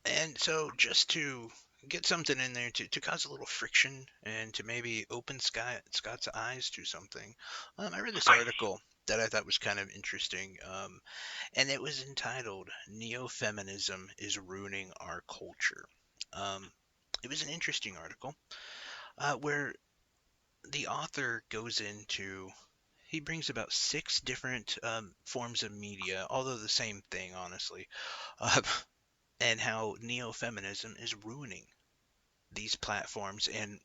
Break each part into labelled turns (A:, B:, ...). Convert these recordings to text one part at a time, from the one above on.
A: And so just to get something in there to cause a little friction and to maybe open Scott's eyes to something, I read this article that I thought was kind of interesting, and it was entitled "Neo-Feminism is Ruining Our Culture." Um, it was an interesting article where the author goes into he brings about six different forms of media, although the same thing, honestly, uh, and how neo-feminism is ruining these platforms and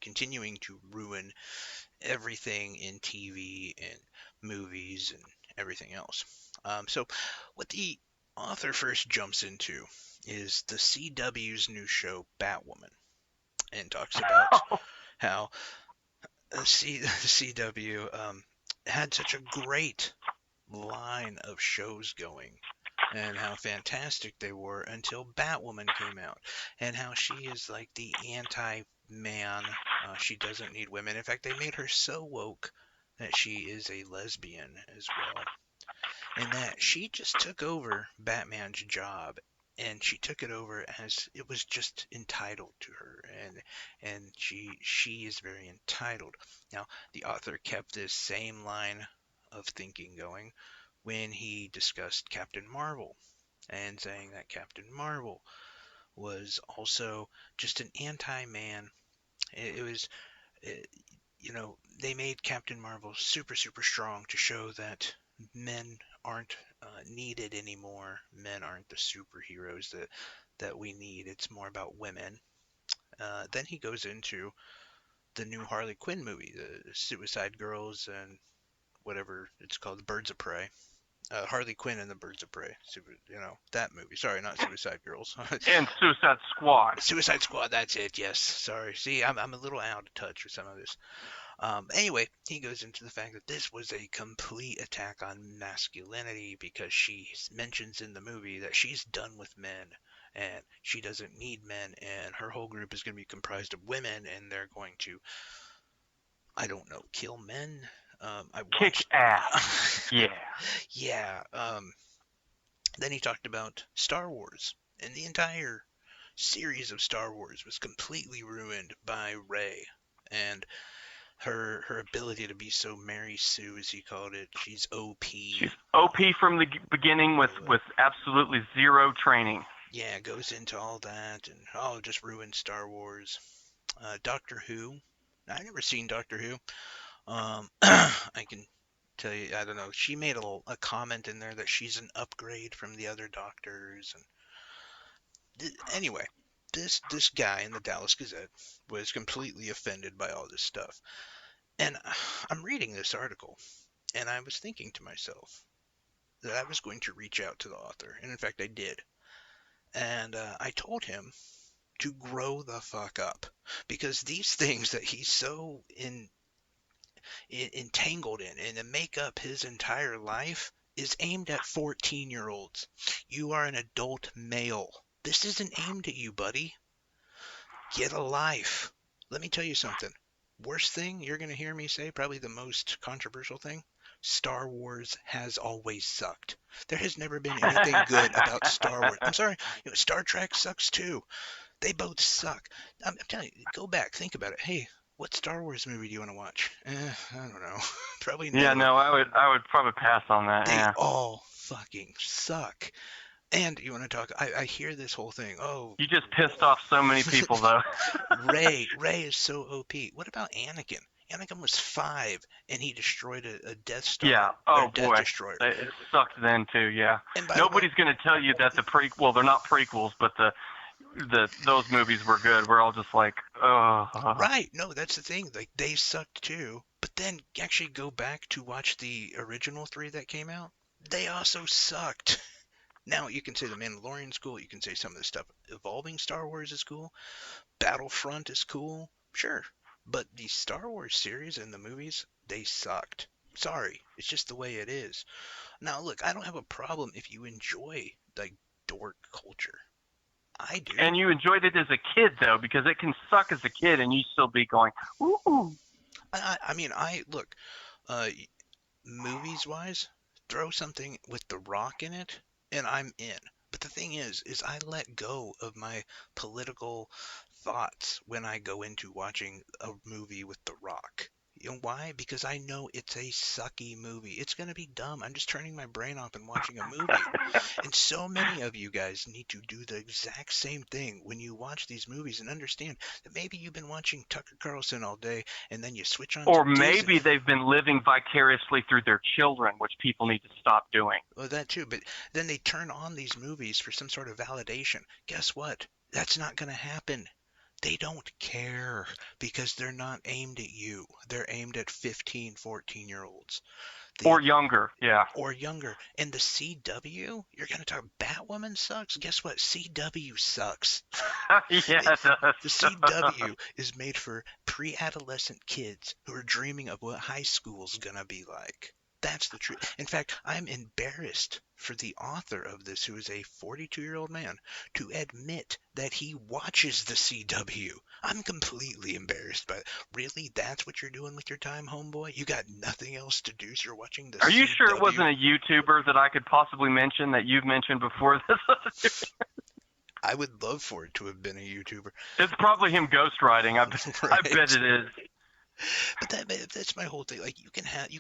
A: continuing to ruin everything in TV and movies and everything else. So, what the author first jumps into is the CW's new show Batwoman, and talks about how the CW had such a great line of shows going and how fantastic they were until Batwoman came out and how she is like the anti-man. She doesn't need women. In fact, they made her so woke that she is a lesbian as well, and that she just took over Batman's job. And she took it over as it was just entitled to her, and she is very entitled. Now, the author kept this same line of thinking going when he discussed Captain Marvel and saying that Captain Marvel was also just an anti-man. It was, it, they made Captain Marvel super, super strong to show that men aren't needed anymore. Men aren't the superheroes that we need. It's more about women. Then he goes into the new Harley Quinn movie, the Suicide Girls and whatever it's called, the Birds of Prey. Harley Quinn and the Birds of Prey. That movie. Sorry, not Suicide Girls.
B: And Suicide Squad.
A: Suicide Squad. That's it. Yes. Sorry. See, I'm a little out of touch with some of this. Anyway, he goes into the fact that this was a complete attack on masculinity because she mentions in the movie that she's done with men and she doesn't need men, and her whole group is going to be comprised of women, and they're going to, I don't know, kill men. I
B: Kick
A: watched.
B: ass. Yeah.
A: Yeah. Then he talked about Star Wars, and the entire series of Star Wars was completely ruined by Rey and her ability to be so Mary Sue, as he called it. She's OP.
B: She's OP from the beginning with absolutely zero training.
A: Yeah, goes into all that and just ruined Star Wars. Doctor Who. I've never seen Doctor Who. I can tell you, I don't know. She made a comment in there that she's an upgrade from the other doctors, and anyway, this guy in the Dallas Gazette was completely offended by all this stuff. And I'm reading this article, and I was thinking to myself that I was going to reach out to the author, and in fact I did. And I told him to grow the fuck up because these things that he's so entangled in and to make up his entire life is aimed at 14-year-olds. You are an adult male. This isn't aimed at you, buddy. Get a life. Let me tell you something. Worst thing you're going to hear me say, probably the most controversial thing, Star Wars has always sucked. There has never been anything good about Star Wars. I'm sorry, Star Trek sucks too. They both suck. I'm telling you, go back, think about it. Hey, what Star Wars movie do you want to watch? I don't know. Probably none
B: Yeah,
A: of them.
B: no, I would probably pass on that.
A: They
B: Yeah.
A: all fucking suck. And you want to talk? I hear this whole thing. Oh,
B: You just pissed off so many people, though.
A: Ray is so OP. What about Anakin? Anakin was 5 and he destroyed a Death Star
B: Yeah.
A: or a
B: Oh
A: Death
B: boy,
A: Destroyer.
B: it sucked then too. Yeah.
A: And by the way,
B: Nobody's gonna tell you that the well, they're not prequels, but those movies were good. We're all just like, oh.
A: right? No, that's the thing. Like they sucked too. But then actually go back to watch the original 3 that came out. They also sucked. Now you can say the Mandalorian's cool. You can say some of the stuff evolving Star Wars is cool. Battlefront is cool, sure. But the Star Wars series and the movies, they sucked. Sorry, it's just the way it is. Now, look, I don't have a problem if you enjoy like dork culture. I do.
B: And you enjoyed it as a kid though, because it can suck as a kid, and you still be going, ooh.
A: I mean, I look, uh, movies wise, throw something with The Rock in it, and I'm in. But the thing is I let go of my political thoughts when I go into watching a movie with The Rock. You know why? Because I know it's a sucky movie. It's going to be dumb. I'm just turning my brain off and watching a movie. And so many of you guys need to do the exact same thing when you watch these movies and understand that maybe you've been watching Tucker Carlson all day and then you switch on to
B: Or
A: Disney.
B: maybe they've been living vicariously through their children, which people need to stop doing.
A: Well, that too, but then they turn on these movies for some sort of validation. Guess what? That's not going to happen. They don't care because they're not aimed at you. They're aimed at 15, 14-year olds.
B: Or
A: The
B: younger, yeah.
A: or younger. And the CW, you're going to talk Batwoman sucks? Guess what? CW sucks.
B: Yeah,
A: It,
B: it does.
A: the CW is made for pre-adolescent kids who are dreaming of what high school's gonna be like. That's the truth. In fact, I'm embarrassed for the author of this, who is a 42-year-old man, to admit that he watches the CW. I'm completely embarrassed by it. Really? That's what you're doing with your time, homeboy? You got nothing else to do, so you're watching the
B: Are you sure it
A: CW?
B: wasn't a YouTuber that I could possibly mention that you've mentioned before this?
A: I would love for it to have been a YouTuber.
B: It's probably him ghostwriting. I bet
A: Right?
B: it is.
A: But that's my whole thing. Like you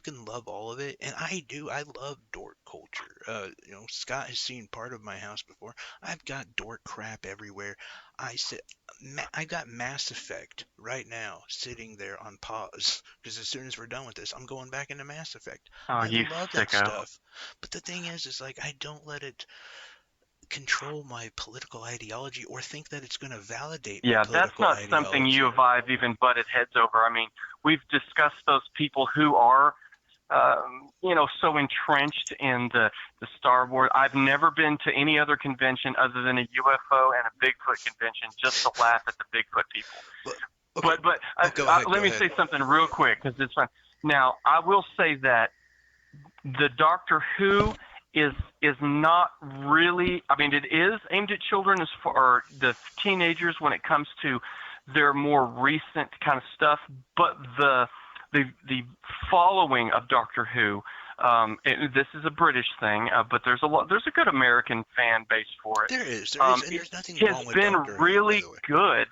A: can love all of it, and I do. I love dork culture. Scott has seen part of my house before. I've got dork crap everywhere. I sit. I got Mass Effect right now sitting there on pause because as soon as we're done with this, I'm going back into Mass Effect.
B: Oh,
A: I
B: you
A: love that
B: sicko.
A: stuff. But the thing is like I don't let it control my political ideology or think that it's going to validate my
B: Yeah, that's
A: political
B: not something you
A: ideology.
B: have I've even butted heads over. I mean, we've discussed those people who are, so entrenched in the Star Wars. I've never been to any other convention other than a UFO and a Bigfoot convention just to laugh at the Bigfoot people.
A: But okay.
B: But
A: Oh, go ahead.
B: let
A: Go
B: me
A: ahead.
B: say something real quick because it's fun. Now, I will say that the Doctor Who is not really. I mean, it is aimed at children as far the teenagers when it comes to their more recent kind of stuff. But the following of Doctor Who. This is a British thing, but there's a good American fan base for it.
A: There is, and
B: It
A: there's nothing
B: has
A: wrong with
B: been
A: Doctor Who, by
B: really
A: the way.
B: good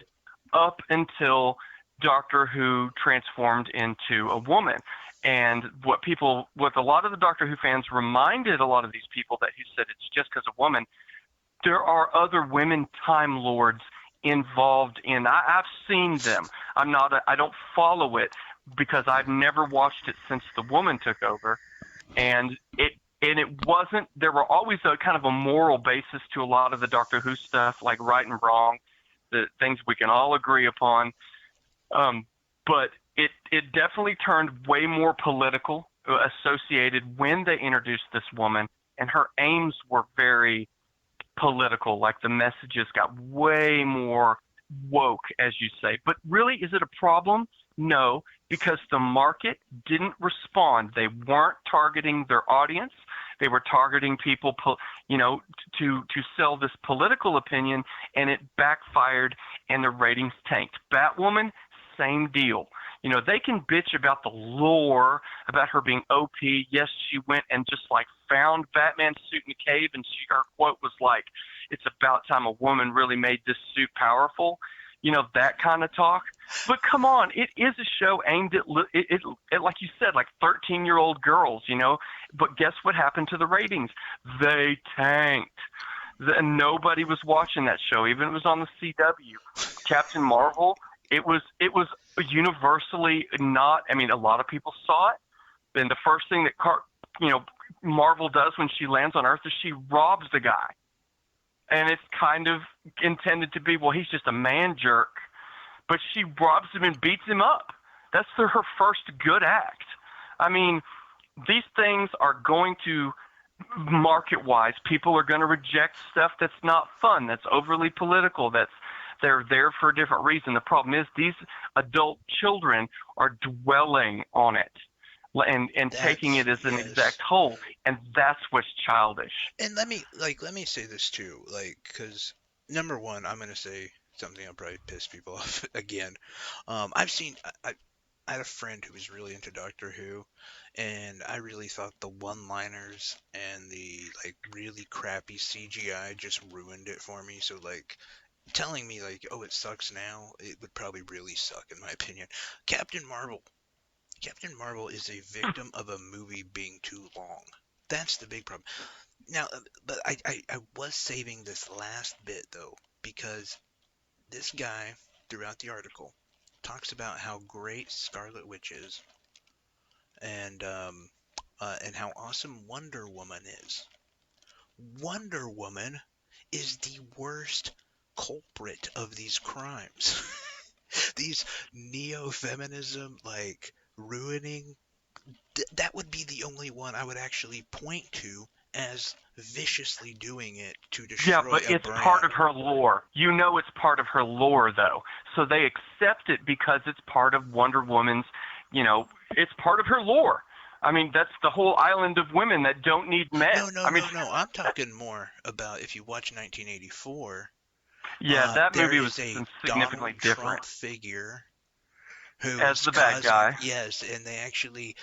B: up until Doctor Who transformed into a woman. And what a lot of the Doctor Who fans reminded a lot of these people that he said it's just because a woman, there are other women Time Lords involved in. I've seen them. I don't follow it because I've never watched it since the woman took over, and it wasn't. There were always a kind of a moral basis to a lot of the Doctor Who stuff, like right and wrong, the things we can all agree upon. But it definitely turned way more political associated when they introduced this woman, and her aims were very political. Like the messages got way more woke, as you say. But really, is it a problem? No, because the market didn't respond. They weren't targeting their audience. They were targeting people, to sell this political opinion, and it backfired, and the ratings tanked. Batwoman, same deal. They can bitch about the lore, about her being OP. Yes, she went and just like found Batman's suit in the cave, and her quote was like, "It's about time a woman really made this suit powerful." That kind of talk. But come on, it is a show aimed at like you said, like 13-year-old girls. But guess what happened to the ratings? They tanked. Nobody was watching that show, even if it was on the CW. Captain Marvel, it was universally not. I mean, a lot of people saw it. Then the first thing that Marvel does when she lands on Earth is she robs the guy, and it's kind of intended to be, well, he's just a man jerk, but she robs him and beats him up. That's her first good act. I mean, these things are going to, market wise, people are going to reject stuff that's not fun, that's overly political, they're there for a different reason. The problem is these adult children are dwelling on it and taking
A: That's
B: it as an
A: yes.
B: exact whole, and that's what's childish.
A: And let me say this too, like, because number one, I'm gonna say something that'll probably piss people off again. I've seen I had a friend who was really into Doctor Who, and I really thought the one-liners and the like really crappy CGI just ruined it for me. So like telling me like, oh, it sucks now, it would probably really suck in my opinion. Captain Marvel. Captain Marvel is a victim of a movie being too long. That's the big problem. Now, but I was saving this last bit though, because this guy throughout the article talks about how great Scarlet Witch is, and how awesome Wonder Woman is. Wonder Woman is the worst culprit of these crimes. These neo-feminism like ruining that would be the only one I would actually point to as viciously doing it to
B: Yeah,
A: destroy
B: but
A: a
B: it's part
A: brand.
B: of her lore. You know it's part of her lore, though. So they accept it because it's part of Wonder Woman's, it's part of her lore. I mean, that's the whole island of women that don't need men.
A: No, no,
B: I mean,
A: no, no. I'm talking more about if you watch 1984.
B: yeah, that
A: There
B: movie was
A: is a
B: significantly
A: Donald
B: different
A: Trump figure who
B: as
A: is
B: the bad
A: causing,
B: guy.
A: yes, and they actually,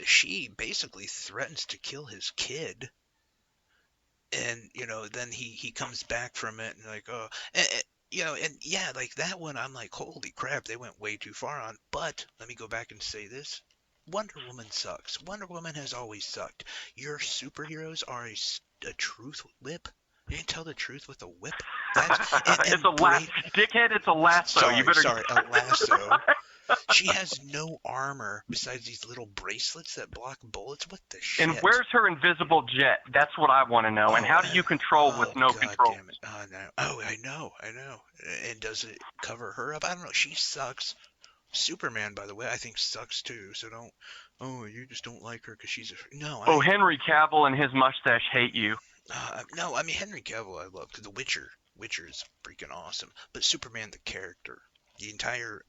A: she basically threatens to kill his kid, and then he comes back from it and like, oh, and yeah, like that one, I'm like, holy crap, they went way too far on. But let me go back and say this: Wonder Woman sucks. Wonder Woman has always sucked. Your superheroes are a truth whip. You can tell the truth with a whip. That's
B: It's a
A: and
B: lasso,
A: brave.
B: dickhead. It's a lasso. You
A: Sorry,
B: better.
A: sorry, a lasso. She has no armor besides these little bracelets that block bullets. What the
B: And
A: shit?
B: where's her invisible jet? That's what I want to know. And
A: Oh,
B: how do you control with
A: oh,
B: no
A: god
B: controls?
A: damn it. Oh, no. Oh, I know, I know. And does it cover her up? I don't know. She sucks. Superman, by the way, I think sucks too. So don't. Oh, you just don't like her because she's a. No,
B: Oh,
A: I.
B: Henry Cavill and his mustache hate you.
A: No, I mean Henry Cavill, I love because The Witcher. Witcher is freaking awesome. But Superman, the character, the entire.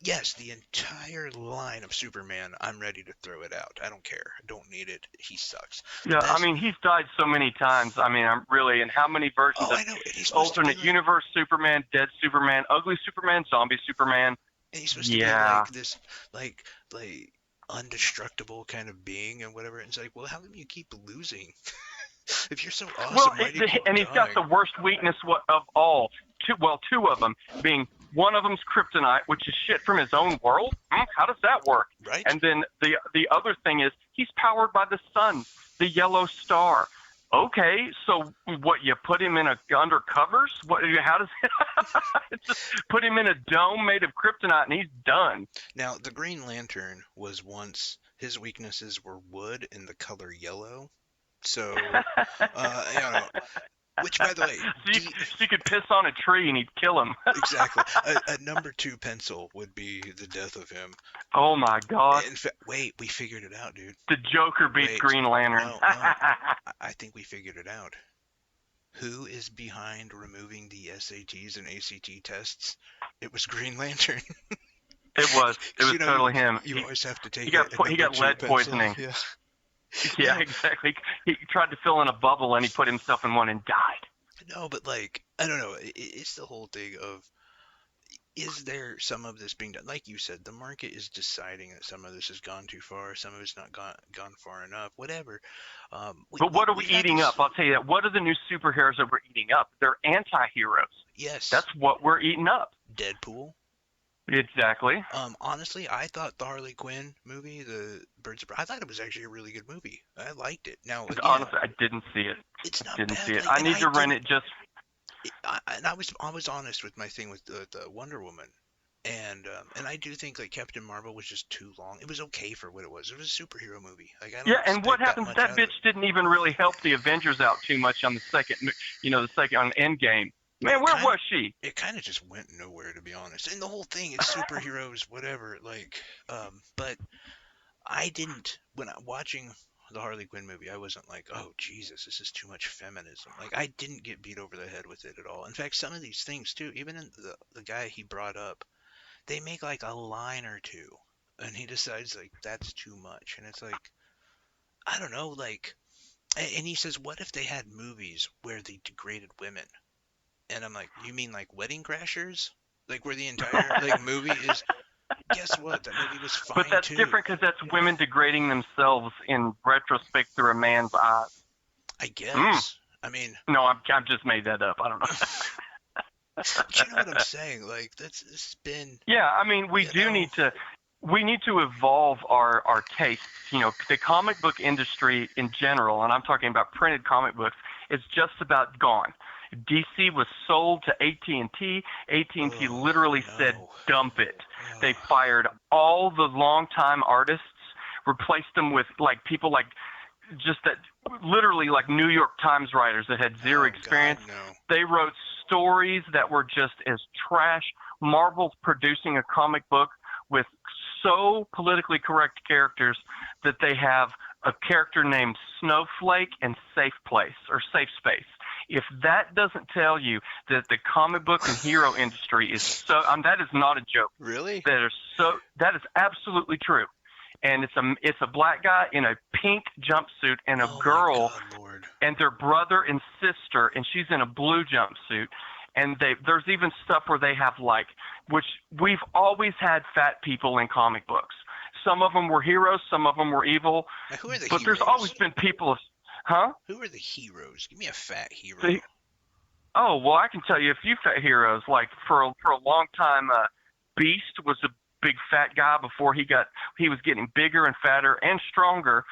A: Yes, the entire line of Superman, I'm ready to throw it out. I don't care. I don't need it. He sucks. The
B: Yeah, I
A: best.
B: mean, he's died so many times. I mean, I'm really, and how many versions
A: Oh,
B: of
A: I know. And he's supposed to be
B: alternate
A: like.
B: universe Superman, dead Superman, ugly Superman, zombie Superman?
A: And he's supposed to be
B: Yeah.
A: like this, like, like undestructible kind of being and whatever. And it's like, well, how come you keep losing? If you're so
B: Well,
A: awesome, why do you keep
B: and he's got
A: dying?
B: the worst weakness of all. Two of them being one of them's kryptonite, which is shit from his own world. How does that work?
A: Right?
B: And then the other thing is he's powered by the sun, the yellow star. Okay, so what? You put him in under covers? What? How does it just put him in a dome made of kryptonite and he's done?
A: Now, the Green Lantern was once his weaknesses were wood in the color yellow. So, which by the way,
B: so, you, so you could piss on a tree and he'd kill him.
A: exactly, a number two pencil would be the death of him.
B: Oh my god.
A: In fact, wait, we figured it out, dude.
B: The Joker beats
A: Wait,
B: Green Lantern.
A: no, no, I think we figured it out. Who is behind removing the SATs and ACT tests? It was Green Lantern.
B: It was. It
A: Because
B: was totally him.
A: you always have to
B: He
A: take
B: got
A: a
B: he
A: number
B: got
A: two
B: lead
A: pencil.
B: poisoning.
A: Yeah.
B: Yeah,
A: No,
B: exactly. He tried to fill in a bubble and he put himself in one and died.
A: no, but like I don't know. It's the whole thing of is there some of this being done? Like you said, the market is deciding that some of this has gone too far, some of it's not gone far enough. Whatever.
B: But what are we
A: We've had
B: eating up?
A: this.
B: I'll tell you that. What are the new superheroes that we're eating up? They're anti-heroes.
A: Yes,
B: That's what we're eating up.
A: Deadpool.
B: Exactly.
A: Honestly, I thought the Harley Quinn movie, the Birds of Prey, I thought it was actually a really good movie. I liked it. Now again,
B: Honestly, I didn't see it.
A: it's not
B: Didn't see
A: bad.
B: it.
A: Like,
B: I
A: and
B: need
A: I
B: to rent
A: didn't.
B: it just.
A: And I was honest with my thing with the Wonder Woman, and I do think like Captain Marvel was just too long. It was okay for what it was. It was a superhero movie. Like I don't
B: Yeah, and what
A: expect that
B: happens?
A: much
B: That
A: out of
B: bitch
A: it.
B: didn't even really help the Avengers out too much on the second, the second on Endgame.
A: No,
B: Man,
A: it
B: where
A: kind of
B: was she?
A: it kind of just went nowhere to be honest. And the whole thing, it's superheroes, whatever. Like, but I didn't when I watching the Harley Quinn movie, I wasn't like, oh Jesus, this is too much feminism. Like I didn't get beat over the head with it at all. In fact, some of these things too, even in the guy he brought up, they make like a line or two, and he decides like that's too much, and it's like I don't know, like, and he says, what if they had movies where they degraded women? And I'm like, you mean like Wedding Crashers, like where the entire like movie is? Guess what? That movie was
B: But
A: fine
B: that's
A: too.
B: different because that's women degrading themselves in retrospect through a man's eyes.
A: I
B: Mm.
A: guess. I mean,
B: No, I've just made that up. I don't know.
A: but you know what I'm saying? Like that's it's been,
B: Yeah, I mean,
A: you know,
B: we need to evolve our tastes. You know, the comic book industry in general, and I'm talking about printed comic books, is just about gone. DC was sold to AT&T. AT&T
A: oh
B: literally said,
A: no.
B: "Dump it." They
A: Oh,
B: fired all the longtime artists, replaced them with like people like just that literally like New York Times writers that had zero
A: oh God,
B: experience.
A: no.
B: They wrote stories that were just as trash. Marvel's producing a comic book with so politically correct characters that they have a character named Snowflake and Safe Place or Safe Space. If that doesn't tell you that the comic book and hero industry is so, that is not a joke.
A: Really?
B: That is absolutely true. And it's a black guy in a pink jumpsuit and a
A: Oh my
B: girl
A: God, Lord.
B: and their brother and sister, and she's in a blue jumpsuit. And there's even stuff where they have like, which we've always had fat people in comic books. Some of them were heroes, some of them were evil,
A: Now, who are the
B: but there's always
A: heroes?
B: been people, huh?
A: Who are the heroes? Give me a fat hero.
B: The, oh well, I can tell you a few fat heroes. Like for a long time, Beast was a big fat guy before he was getting bigger and fatter and stronger.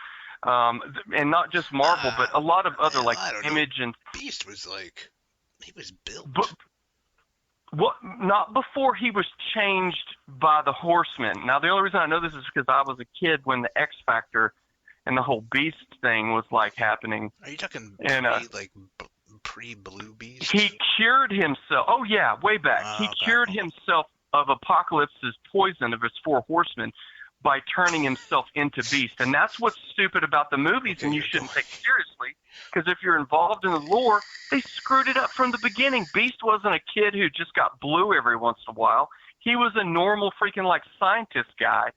B: And not just Marvel, but
A: Ah,
B: a lot of other
A: well,
B: like
A: I don't know.
B: Image and
A: Beast was like, he was
B: but
A: built.
B: what not before he was changed by the Horsemen. Now the only reason I know this is because I was a kid when the X Factor and the whole Beast thing was like happening,
A: Are you talking
B: and
A: pre-Blue
B: he
A: Beast?
B: cured himself. Oh yeah, way back. He
A: Ah, okay.
B: cured himself of Apocalypse's poison of his four horsemen by turning himself into Beast, and that's what's stupid about the movies,
A: Okay,
B: and you
A: you're going.
B: shouldn't take seriously because if you're involved in the lore, they screwed it up from the beginning. Beast wasn't a kid who just got blue every once in a while. He was a normal freaking like scientist guy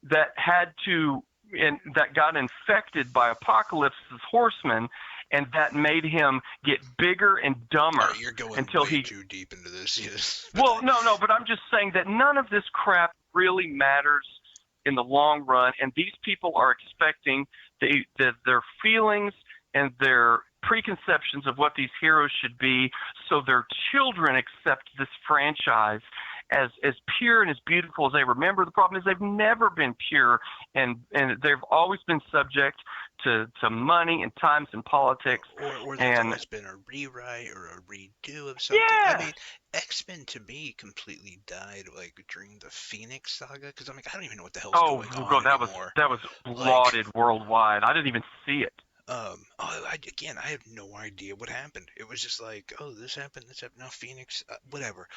B: that had to and that got infected by Apocalypse's horsemen, and that made him get bigger and
A: All
B: dumber
A: right, you're going
B: until
A: way
B: he.
A: too deep into this. Yes, but
B: Well, no, but I'm just saying that none of this crap really matters in the long run, and these people are expecting their feelings and their preconceptions of what these heroes should be, so their children accept this franchise as pure and as beautiful as they remember. The problem is they've never been pure, and they've always been subject to money and times and politics.
A: or there's
B: And
A: always been a rewrite or a redo of something. I
B: yeah,
A: mean, X-Men to me completely died like during the Phoenix saga because I'm like I don't even know what the hell's
B: oh
A: going on
B: god,
A: anymore.
B: that was
A: Like,
B: lauded worldwide. I didn't even see it.
A: again, I have no idea what happened. It was just like, oh, this happened, this happened. Now Phoenix, whatever.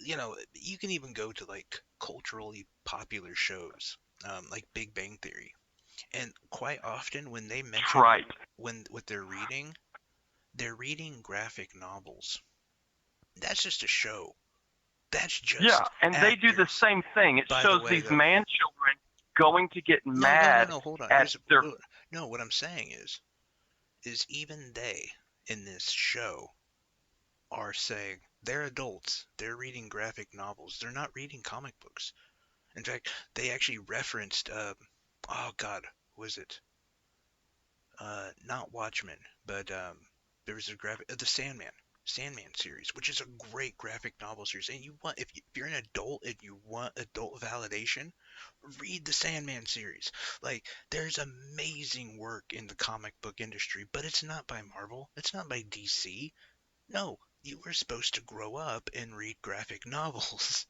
A: You know, you can even go to like culturally popular shows, like Big Bang Theory, and quite often when they mention
B: Right.
A: when what they're reading graphic novels. That's just a show. That's
B: Yeah,
A: just
B: and they do the
A: actors.
B: same thing. It
A: By the
B: shows
A: way,
B: these
A: though,
B: man children going to get mad
A: no. Hold on.
B: at their.
A: No. What I'm saying is even they in this show are saying they're adults. They're reading graphic novels. They're not reading comic books. In fact, they actually referenced, oh God, was it? Not Watchmen, but there was a graphic, the Sandman series, which is a great graphic novel series. And if you're an adult and you want adult validation, read the Sandman series. Like, there's amazing work in the comic book industry, but it's not by Marvel. It's not by DC. No, you were supposed to grow up and read graphic novels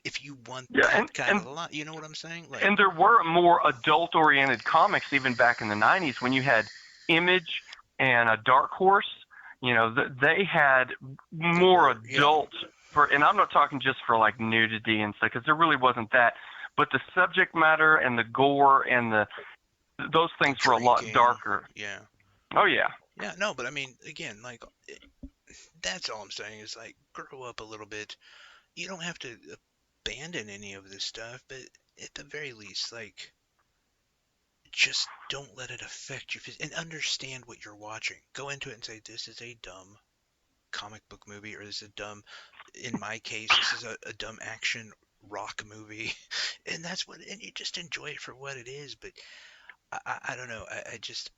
A: if you want
B: Yeah,
A: that kind of lot. You know what I'm saying? Like,
B: and there were more adult-oriented comics even back in the '90s when you had Image and a Dark Horse. You know, they had
A: that
B: more
A: were, yeah,
B: adult for, and I'm not talking just for like nudity and stuff because there really wasn't that, but the subject matter and the gore and those
A: the
B: things were a lot
A: drinking,
B: darker.
A: yeah.
B: Oh yeah,
A: Yeah, no, but I mean, again, like, that's all I'm saying is, like, grow up a little bit. You don't have to abandon any of this stuff, but at the very least, like, just don't let it affect you and understand what you're watching. Go into it and say, this is a dumb comic book movie, or this is a dumb, in my case, this is a dumb action rock movie, and that's what, and you just enjoy it for what it is. But I don't know. I just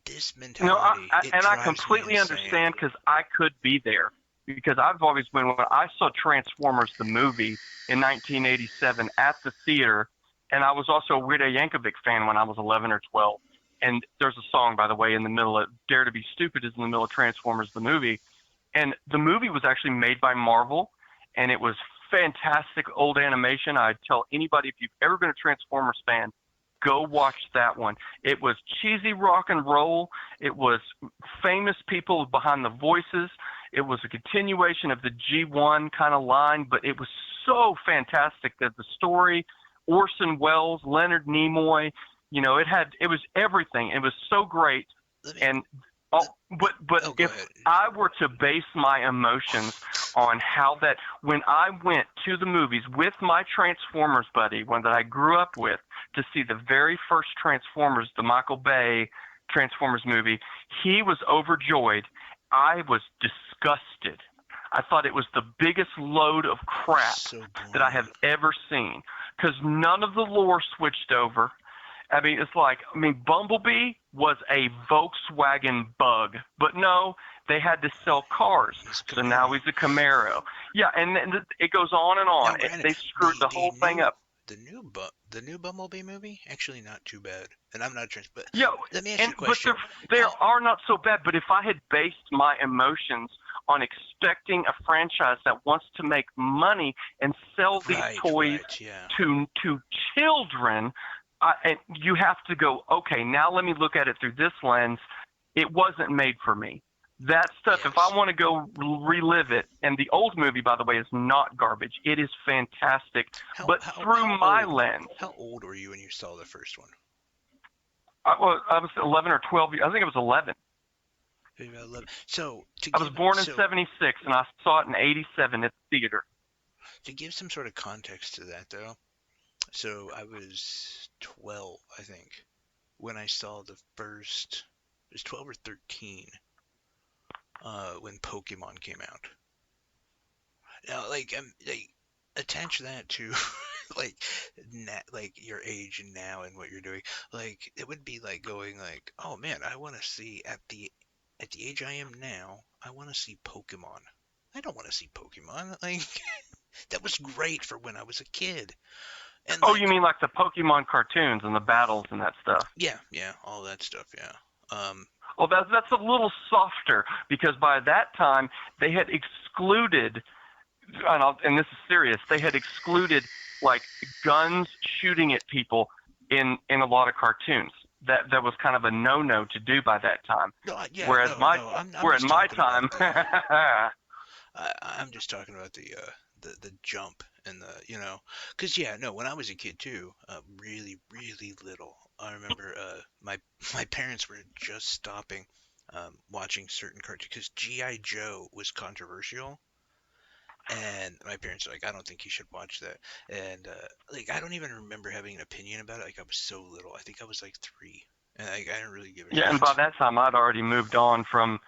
A: this
B: You know,
A: mentality, it
B: I
A: drives me
B: completely
A: insane.
B: understand because I could be there because I've always been when I saw Transformers the movie in 1987 at the theater, and I was also a Weird Al Yankovic fan when I was 11 or 12. And there's a song, by the way, in the middle of "Dare to Be Stupid" is in the middle of Transformers the movie, and the movie was actually made by Marvel, and it was fantastic old animation. I'd tell anybody if you've ever been a Transformers fan, go watch that one. It was cheesy rock and roll. It was famous people behind the voices. It was a continuation of the G1 kind of line, but it was so fantastic that the story, Orson Welles, Leonard Nimoy, it was everything. It was so great.
A: Let me.
B: And
A: Let,
B: but
A: oh, go
B: if
A: ahead.
B: I were to base my emotions on how that when I went to the movies with my Transformers buddy, one that I grew up with, to see the very first Transformers, the Michael Bay Transformers movie, he was overjoyed. I was disgusted. I thought it was the biggest load of crap
A: So
B: that I
A: boring.
B: have ever seen because none of the lore switched over. I mean, it's like, I mean, Bumblebee was a Volkswagen bug, but no, they had to sell cars.
A: He's
B: So now
A: Camaro.
B: he's a Camaro. Yeah, and then it goes on and
A: Now,
B: on.
A: granted,
B: They screwed the
A: the
B: whole thing
A: new
B: up.
A: the new Bumblebee movie actually not too bad. And I'm not trans, but
B: Yeah,
A: let me ask you
B: and
A: a
B: but
A: question.
B: there
A: How
B: are not so bad. But if I had based my emotions on expecting a franchise that wants to make money and sell these
A: right,
B: toys
A: right, yeah.
B: to children, and you have to go. Okay, now let me look at it through this lens. It wasn't made for me. That stuff. If I
A: Yes.
B: want to go relive it, and the old movie, by the way, is not garbage. It is fantastic. But through my lens,
A: How old were you when you saw the first one?
B: I was 11 or 12. I think it was 11.
A: Maybe about 11. So
B: I was born in '76 and I saw it in '87 at the theater.
A: to give some sort of context to that though, so I was 12, I think, when I saw the first. It was 12 or 13 when Pokemon came out. Now, like attach that to like like your age and now and what you're doing. Like it would be like going like, oh man, I want to see at the age I am now, I want to see Pokemon. I don't want to see Pokemon. Like that was great for when I was a kid. And
B: Oh, you
A: like
B: mean like the Pokemon cartoons and the battles and that stuff?
A: yeah, yeah, all that stuff, yeah.
B: Well, that's a little softer because by that time they had excluded, and this is serious, they had excluded like guns shooting at people in a lot of cartoons. That was kind of a no-no to do by that time.
A: No, yeah,
B: Whereas
A: no,
B: my
A: no. I'm
B: where at
A: just
B: my
A: talking
B: time,
A: about I'm just talking about the jump and the because yeah, no, when I was a kid too, really really little, I remember my my parents were just stopping watching certain cartoons because GI Joe was controversial, and my parents were like, I don't think you should watch that, and like I don't even remember having an opinion about it. Like I was so little, I think I was like 3, and I didn't really give a
B: yeah, and by
A: shit.
B: that time I'd already moved on from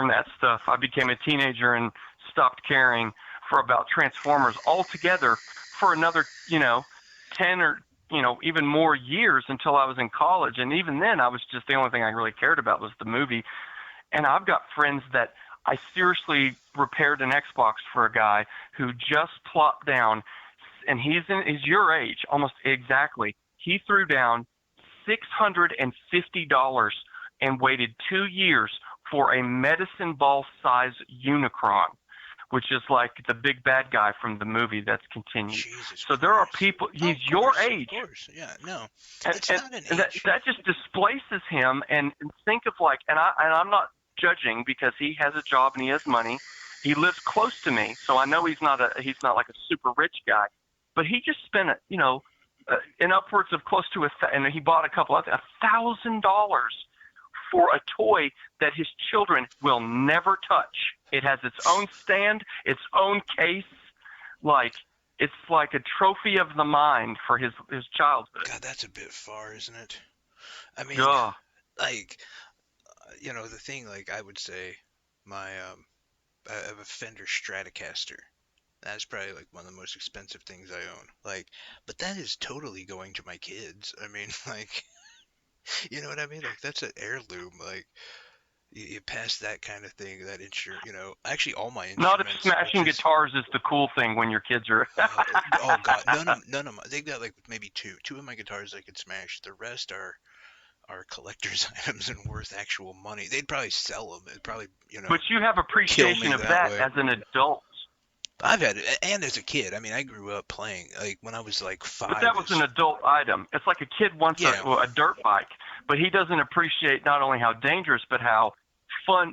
B: that stuff. I became a teenager and stopped caring for about Transformers altogether for another, 10 or even more years until I was in college. And even then, I was just the only thing I really cared about was the movie. And I've got friends that I seriously repaired an Xbox for a guy who just plopped down, and he's your age almost exactly. He threw down $650 and waited 2 years for a medicine ball size Unicron, which is like the big bad guy from the movie that's continued.
A: Jesus
B: So there are
A: Christ.
B: people.
A: Oh,
B: He's your
A: of
B: age,
A: course. Yeah, no.
B: and
A: It's
B: and,
A: not an
B: and that
A: age.
B: that just displaces him. And think of like, and I'm not judging because he has a job and he has money. He lives close to me, so I know he's not like a super rich guy, but he just spent in upwards of close to and he bought a couple of $1,000 for a toy that his children will never touch. It has its own stand, its own case, like it's like a trophy of the mind for his childhood.
A: God, that's a bit far, isn't it? I mean,
B: Ugh.
A: like, the thing, like, I would say, my, I have a Fender Stratocaster. That's probably like one of the most expensive things I own. Like, but that is totally going to my kids. I mean, like, you know what I mean? Like, that's an heirloom. Like, you pass that kind of thing, that instrument. Actually, all my
B: Not if
A: instruments, which
B: smashing
A: is,
B: guitars is the cool thing when your kids are.
A: oh God, none of my. They got like maybe two of my guitars I could smash. The rest are collector's items and worth actual money. They'd probably sell them. It'd probably,
B: But you have
A: kill
B: appreciation
A: me
B: of
A: that
B: that
A: way.
B: as an adult.
A: I've had it, and as a kid. I mean, I grew up playing. Like when I was like
B: But
A: five,
B: that was an
A: is
B: adult item. It's like a kid wants
A: yeah.
B: a dirt bike, but he doesn't appreciate not only how dangerous, but how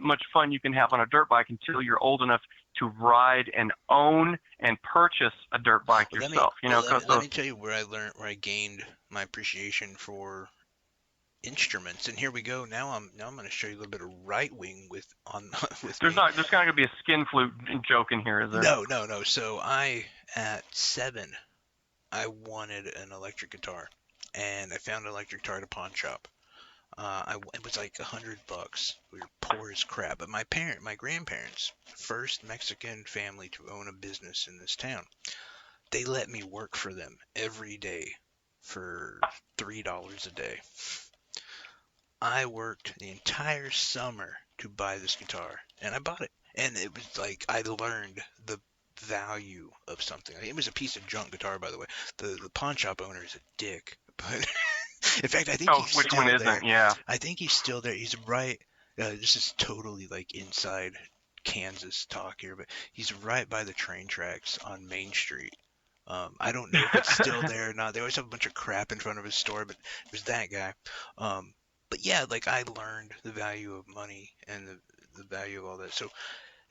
B: much fun you can have on a dirt bike until you're old enough to ride and own and purchase a dirt bike
A: Well, let me
B: yourself.
A: well, let me let
B: So
A: me tell you where I gained my appreciation for instruments. And here we go. Now I'm going to show you a little bit of right wing with on with me.
B: there's not going to be a skin flute joke in here, is there?
A: No, no, no. So I at 7 I wanted an electric guitar, and I found an electric guitar at a pawn shop. It was like $100. We were poor as crap, but my grandparents, first Mexican family to own a business in this town, they let me work for them every day for $3 a day. I worked the entire summer to buy this guitar, and I bought it. And it was like I learned the value of something. It was a piece of junk guitar, by the way. The pawn shop owner is a dick, but in fact, I think
B: Oh,
A: he's
B: which one
A: still there.
B: isn't? Yeah.
A: I think he's still there. He's right. This is totally like inside Kansas talk here, but he's right by the train tracks on Main Street. I don't know if it's still there or not. They always have a bunch of crap in front of his store, but it was that guy. Um, but yeah, like I learned the value of money and the value of all that. So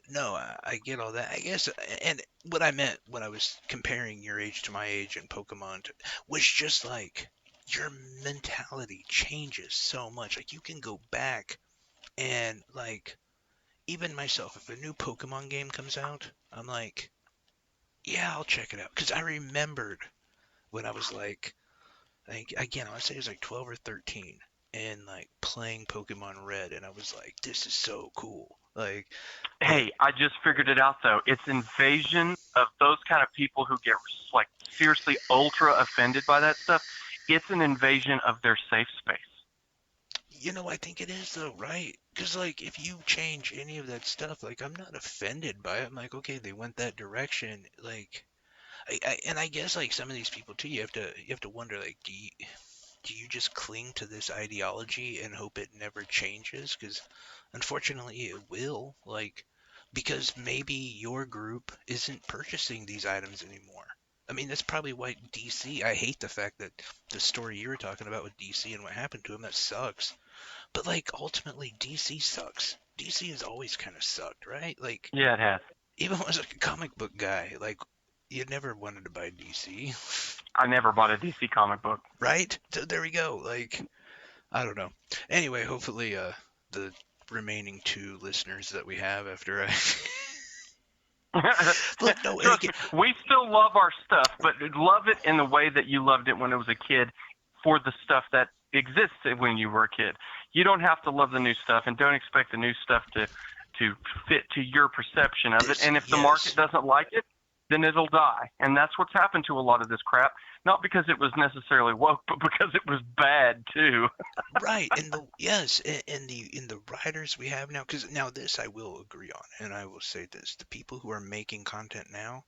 A: no, I get all that. I guess, and what I meant when I was comparing your age to my age and Pokemon was just like your mentality changes so much. Like you can go back and like even myself, if a new Pokemon game comes out, I'm like, yeah, I'll check it out because I remembered when I was like, I think again, I would say it was like 12 or 13, and like playing Pokemon Red, and I was like, this is so cool. Like, but
B: Hey, I just figured it out though. It's invasion of those kind of people who get like seriously ultra offended by that stuff. It's an invasion of their safe space.
A: I think it is though, right? Because like if you change any of that stuff, like I'm not offended by it. I'm like, okay, they went that direction. Like, and I guess like some of these people too, you have to wonder like, do you just cling to this ideology and hope it never changes? Because unfortunately, it will. Like, because maybe your group isn't purchasing these items anymore. I mean, that's probably why DC. I hate the fact that the story you were talking about with DC and what happened to him, that sucks. But like ultimately DC sucks. DC has always kind of sucked, right? Like
B: Yeah, it has.
A: even when I was like a comic book guy, like you never wanted to buy DC,
B: I never bought a DC comic book.
A: right? So there we go. Like I don't know. Anyway, hopefully the remaining two listeners that we have after I look no and
B: Trust
A: again
B: me, we still love our stuff, but love it in the way that you loved it when it was a kid for the stuff that existed when you were a kid. You don't have to love the new stuff and don't expect the new stuff to fit to your perception of it.
A: this
B: And if the market
A: yes.
B: doesn't like it, then it'll die. And that's what's happened to a lot of this crap. Not because it was necessarily woke, but because it was bad too.
A: Right, and the yes, in the writers we have now, because now this I will agree on, and I will say this: the people who are making content now,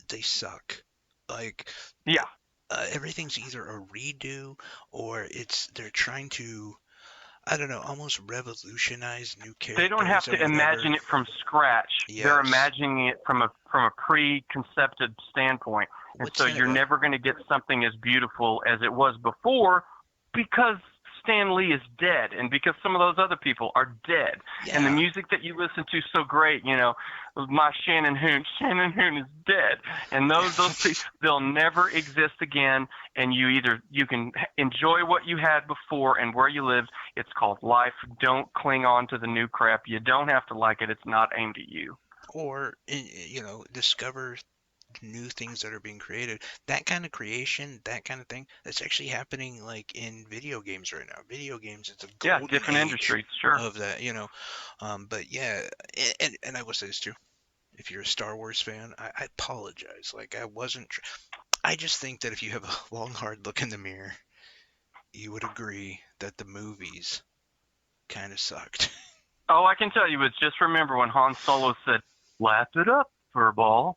A: they suck. Like
B: Yeah.
A: everything's either a redo or they're trying to, I don't know, almost revolutionize new
B: They don't
A: characters
B: have
A: or
B: to
A: whatever.
B: imagine it from scratch. They're
A: Yes.
B: imagining it from a preconcepted standpoint, and
A: What's
B: so
A: that?
B: you're never going to get something as beautiful as it was before, because Stan Lee is dead, and because some of those other people are dead, and the
A: Yeah.
B: music that you listen to so great, my Shannon Hoon is dead, and those people, they'll never exist again. And you can enjoy what you had before and where you lived. It's called life. Don't cling on to the new crap. You don't have to like it. It's not aimed at you.
A: Or discover new things that are being created. That kind of creation, that kind of thing, that's actually happening like in video games right now. Video games, it's a
B: Yeah,
A: golden
B: different
A: age
B: industries, sure.
A: of that. But yeah, and I will say this too. If you're a Star Wars fan, I apologize. Like I wasn't. I just think that if you have a long, hard look in the mirror, you would agree that the movies kind of sucked.
B: Oh, I can tell you, it's just remember when Han Solo said, "Lap it up, furball."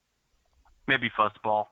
B: Maybe fuzzball.